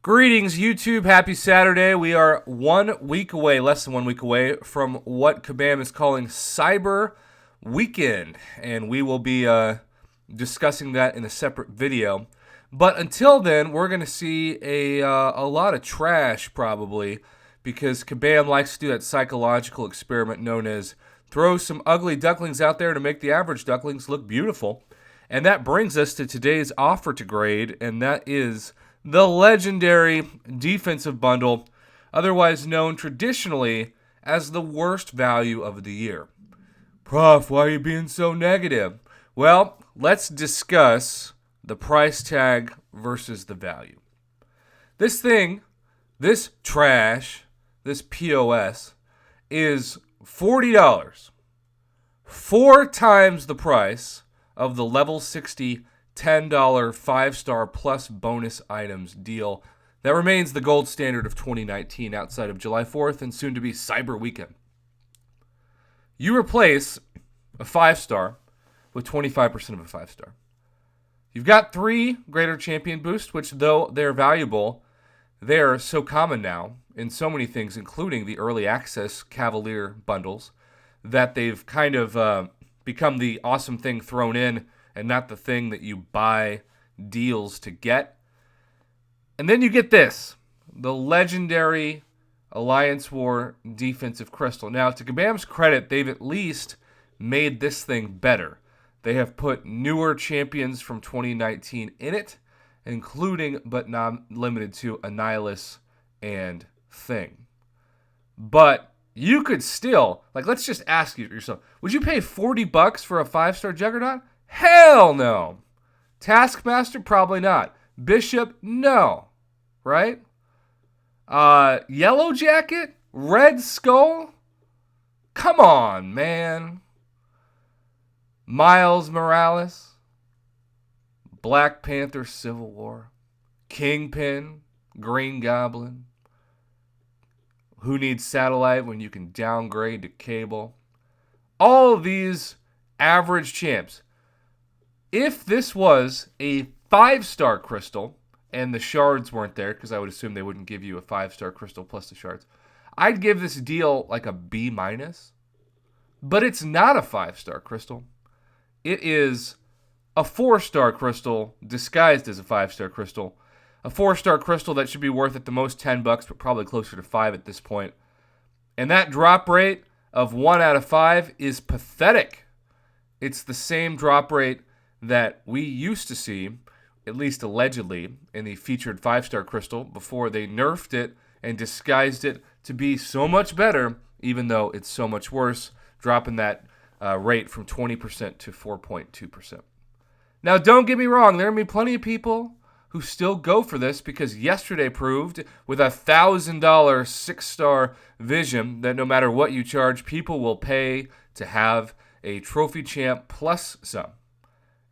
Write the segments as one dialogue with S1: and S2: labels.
S1: Greetings, YouTube. Happy Saturday. We are 1 week away, less than 1 week away, from what Kabam is calling Cyber Weekend. And we will be discussing that in a separate video. But until then, we're going to see a lot of trash, probably, because Kabam likes to do that psychological experiment known as throw some ugly ducklings out there to make the average ducklings look beautiful. And that brings us to today's offer to grade, and that is the legendary defensive bundle, otherwise known traditionally as the worst value of the year. Prof, why are you being so negative? Well, let's discuss the price tag versus the value. This thing, this trash, this POS, is $40. 4 times the price of the level 60 $10 5-star plus bonus items deal that remains the gold standard of 2019 outside of July 4th and soon to be Cyber Weekend. You replace a 5-star with 25% of a 5-star. You've got 3 Greater Champion boosts, which though they're valuable, they're so common now in so many things, including the early access Cavalier bundles, that they've kind of become the awesome thing thrown in and not the thing that you buy deals to get. And then you get this, the legendary Alliance War Defensive Crystal. Now, to Kabam's credit, they've at least made this thing better. They have put newer champions from 2019 in it, including, but not limited to, Annihilus and Thing. But you could still, let's just ask yourself, would you pay $40 for a 5-star Juggernaut? Hell no. Taskmaster, probably not. Bishop, no. Right? Yellow Jacket? Red Skull? Come on, man. Miles Morales? Black Panther Civil War? Kingpin? Green Goblin? Who needs satellite when you can downgrade to cable? All of these average champs. If this was a 5-star crystal and the shards weren't there, because I would assume they wouldn't give you a 5-star crystal plus the shards, I'd give this deal like a B-. But it's not a 5-star crystal. It is a 4-star crystal disguised as a 5-star crystal. A 4-star crystal that should be worth at the most $10, but probably closer to 5 at this point. And that drop rate of 1 out of 5 is pathetic. It's the same drop rate that we used to see, at least allegedly, in the featured 5-star crystal before they nerfed it and disguised it to be so much better, even though it's so much worse, dropping that rate from 20% to 4.2%. Now, don't get me wrong, there are going to be plenty of people who still go for this because yesterday proved with a $1,000 6-star Vision that no matter what you charge, people will pay to have a trophy champ plus some.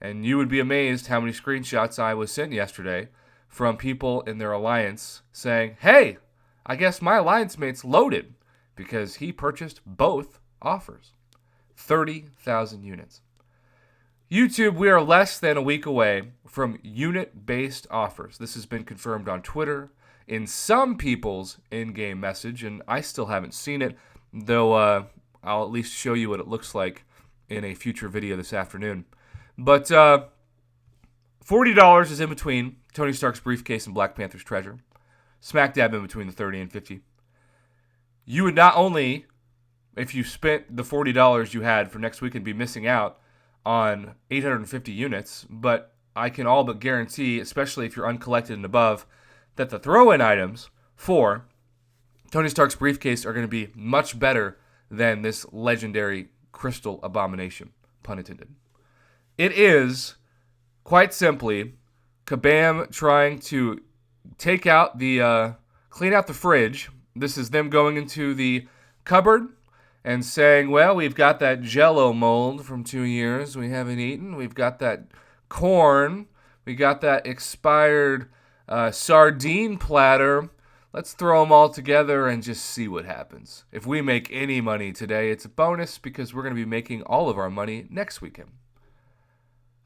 S1: And you would be amazed how many screenshots I was sent yesterday from people in their alliance saying, hey, I guess my alliance mate's loaded because he purchased both offers. 30,000 units. YouTube, we are less than a week away from unit-based offers. This has been confirmed on Twitter, in some people's in-game message, and I still haven't seen it, though I'll at least show you what it looks like in a future video this afternoon. But $40 is in between Tony Stark's briefcase and Black Panther's treasure. Smack dab in between the 30 and 50. You would not only, if you spent the $40 you had for next weekend, be missing out on 850 units, but I can all but guarantee, especially if you're uncollected and above, that the throw-in items for Tony Stark's briefcase are going to be much better than this legendary crystal abomination, pun intended. It is, quite simply, Kabam trying to take out the, clean out the fridge. This is them going into the cupboard and saying, well, we've got that Jell-O mold from 2 years we haven't eaten. We've got that corn. We got that expired sardine platter. Let's throw them all together and just see what happens. If we make any money today, it's a bonus because we're going to be making all of our money next weekend.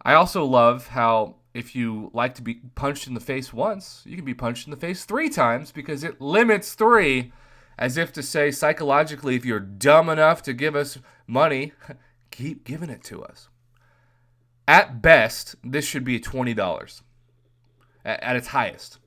S1: I also love how if you like to be punched in the face once, you can be punched in the face 3 times because it limits 3, as if to say psychologically, if you're dumb enough to give us money, keep giving it to us. At best, this should be $20 at its highest.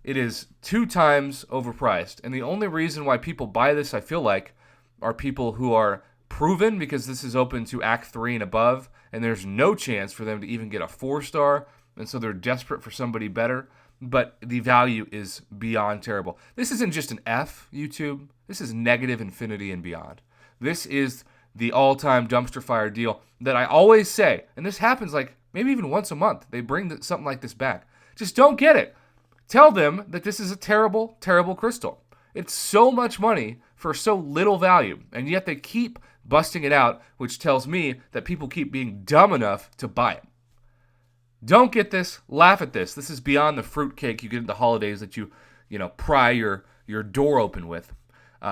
S1: It is 2 times overpriced. And the only reason why people buy this, I feel like, are people who are proven, because this is open to Act 3 and above, and there's no chance for them to even get a 4-star, and so they're desperate for somebody better. But the value is beyond terrible. This isn't just an F, YouTube. This is negative infinity and beyond. This is the all-time dumpster fire deal that I always say, and this happens like maybe even once a month. They bring something like this back. Just don't get it. Tell them that this is a terrible, terrible crystal. It's so much money for so little value, and yet they keep busting it out, which tells me that people keep being dumb enough to buy it. Don't get this. Laugh at this. This is beyond the fruitcake you get at the holidays that you pry your door open with.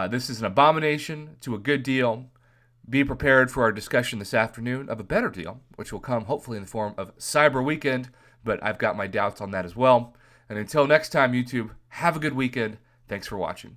S1: This is an abomination to a good deal. Be prepared for our discussion this afternoon of a better deal, which will come hopefully in the form of Cyber Weekend, but I've got my doubts on that as well. And until next time, YouTube, have a good weekend. Thanks for watching.